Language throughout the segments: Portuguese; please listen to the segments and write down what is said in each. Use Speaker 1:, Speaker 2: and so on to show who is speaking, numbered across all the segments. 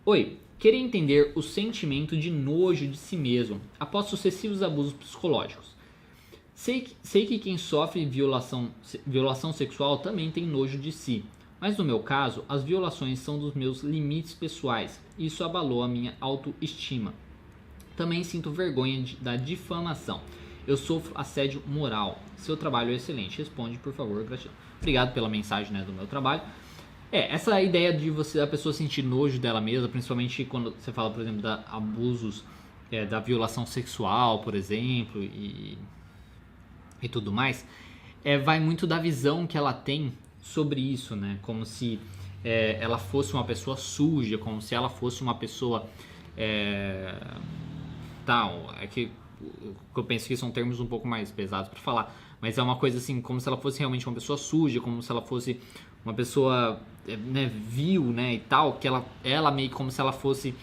Speaker 1: Oi, queria entender o sentimento de nojo de si mesmo após sucessivos abusos psicológicos. Sei que quem sofre violação sexual também tem nojo de si, mas no meu caso, as violações são dos meus limites pessoais e isso abalou a minha autoestima. Também sinto vergonha da difamação. Eu sofro assédio moral. Seu trabalho é excelente. Responde, por favor, gratidão. Obrigado pela mensagem, né, do meu trabalho. Essa ideia de a pessoa sentir nojo dela mesma, principalmente quando você fala, por exemplo, da abusos, da violação sexual, por exemplo, e tudo mais, vai muito da visão que ela tem sobre isso, né? Como se ela fosse uma pessoa suja, como se ela fosse uma pessoa tal. É que eu penso que são termos um pouco mais pesados para falar, mas é uma coisa assim, como se ela fosse realmente uma pessoa suja, como se ela fosse uma pessoa, né, vil, né, e tal, que ela meio como se ela fosse,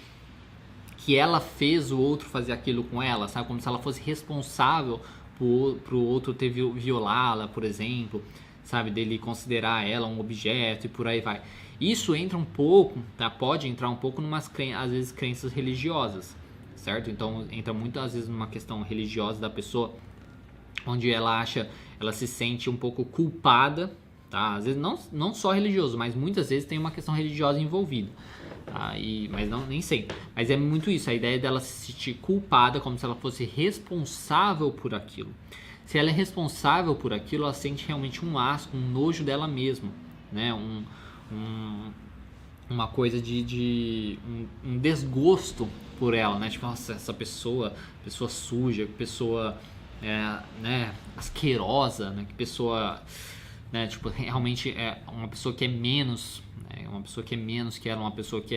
Speaker 1: que ela fez o outro fazer aquilo com ela, sabe, como se ela fosse responsável pro outro ter violá-la, por exemplo, sabe, dele considerar ela um objeto e por aí vai. Isso entra um pouco, tá? Pode entrar um pouco numas, às vezes, crenças religiosas, certo? Então entra muito às vezes numa questão religiosa da pessoa, onde ela se sente um pouco culpada, tá? Às vezes não só religioso, mas muitas vezes tem uma questão religiosa envolvida, tá? Mas não, nem sempre. Mas é muito isso, a ideia dela se sentir culpada, como se ela fosse responsável por aquilo. Se ela é responsável por aquilo, ela sente realmente um asco, um nojo dela mesma, né? Uma coisa um desgosto por ela, né? Tipo, nossa, essa pessoa suja, pessoa né, asquerosa, né? Que pessoa, né? Tipo, realmente é uma pessoa que é menos, né? Uma pessoa que é menos que ela, uma pessoa que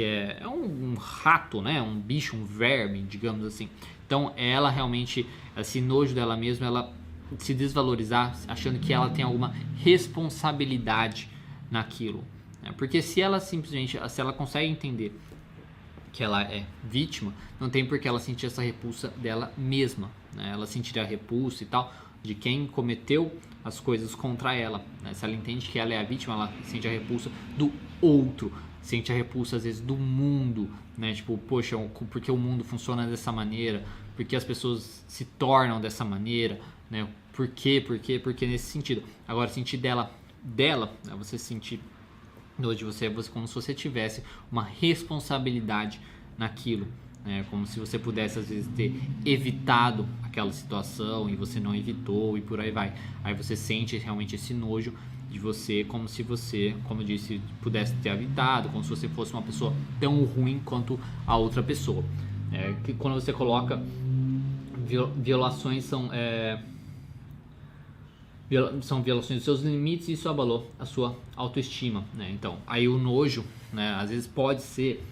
Speaker 1: é um rato, né? Um bicho, um verme, digamos assim. Então, ela realmente, esse nojo dela mesma, ela se desvalorizar, achando que ela tem alguma responsabilidade naquilo. Porque se ela consegue entender que ela é vítima, não tem por que ela sentir essa repulsa dela mesma, né? Ela sentiria a repulsa e tal de quem cometeu as coisas contra ela, né? Se ela entende que ela é a vítima, ela sente a repulsa do outro, sente a repulsa às vezes do mundo, né? Tipo, poxa, porque o mundo funciona dessa maneira, porque as pessoas se tornam dessa maneira, né? Por quê? Porque nesse sentido. Agora, sentir dela, né? Você sentir de você como se você tivesse uma responsabilidade naquilo, né? Como se você pudesse às vezes ter evitado aquela situação e você não evitou e por aí vai. Aí você sente realmente esse nojo de você, como se você, como eu disse, pudesse ter evitado, como se você fosse uma pessoa tão ruim quanto a outra pessoa. Que quando você coloca violações são violações dos seus limites e isso abalou a sua autoestima, né? Então, aí o nojo, né, às vezes pode ser,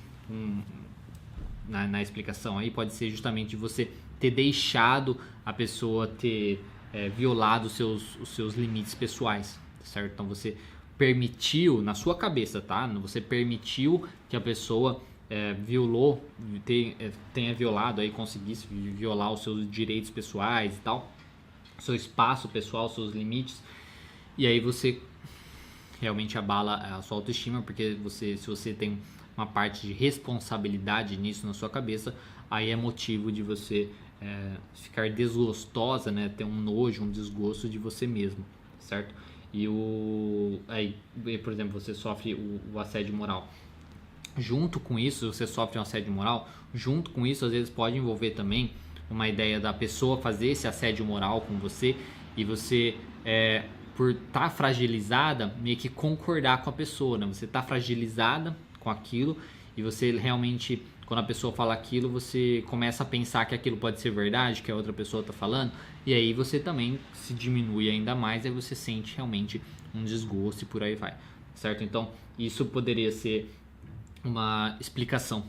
Speaker 1: na explicação aí, pode ser justamente você ter deixado a pessoa ter violado os seus limites pessoais, certo? Então, você permitiu, na sua cabeça, tá? Você permitiu que a pessoa tenha violado, aí conseguisse violar os seus direitos pessoais e tal, seu espaço pessoal, seus limites, e aí você realmente abala a sua autoestima, porque se você tem uma parte de responsabilidade nisso na sua cabeça, aí é motivo de você ficar desgostosa, né? Ter um nojo, um desgosto de você mesmo, certo? Aí, por exemplo, você sofre o assédio moral. Junto com isso, você sofre um assédio moral, junto com isso, às vezes pode envolver também uma ideia da pessoa fazer esse assédio moral com você e você, por estar fragilizada, meio que concordar com a pessoa, né? Você está fragilizada com aquilo e você realmente, quando a pessoa fala aquilo, você começa a pensar que aquilo pode ser verdade, que a outra pessoa está falando, e aí você também se diminui ainda mais, aí você sente realmente um desgosto e por aí vai, certo? Então, isso poderia ser uma explicação,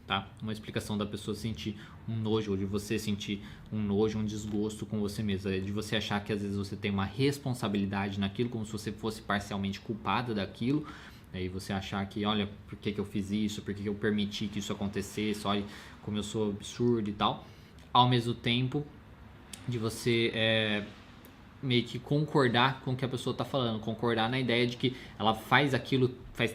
Speaker 1: tá? Uma explicação da pessoa sentir um nojo, ou de você sentir um nojo, um desgosto com você mesmo, de você achar que às vezes você tem uma responsabilidade naquilo, como se você fosse parcialmente culpada daquilo, e você achar que, olha, por que eu fiz isso, por que eu permiti que isso acontecesse, olha como eu sou absurdo e tal, ao mesmo tempo de você meio que concordar com o que a pessoa está falando, concordar na ideia de que ela faz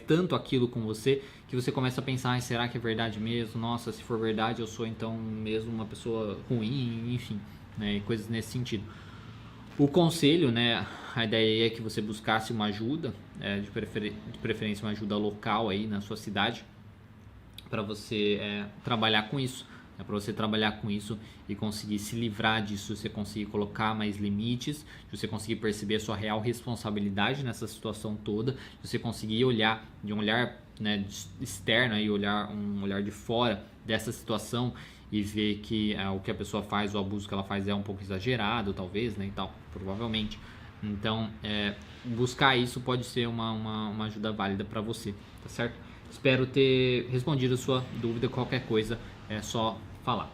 Speaker 1: tanto aquilo com você, que você começa a pensar, será que é verdade mesmo? Nossa, se for verdade, eu sou então mesmo uma pessoa ruim, enfim, né? E coisas nesse sentido. O conselho, né, a ideia é que você buscasse uma ajuda, de preferência uma ajuda local aí na sua cidade, para você trabalhar com isso. Para você trabalhar com isso e conseguir se livrar disso, você conseguir colocar mais limites, você conseguir perceber a sua real responsabilidade nessa situação toda, você conseguir olhar de um olhar, né, externo, aí, um olhar de fora dessa situação e ver que o que a pessoa faz, o abuso que ela faz é um pouco exagerado, talvez, né, e tal, provavelmente. Então, buscar isso pode ser uma ajuda válida para você, tá certo? Espero ter respondido a sua dúvida. Qualquer coisa é só falar.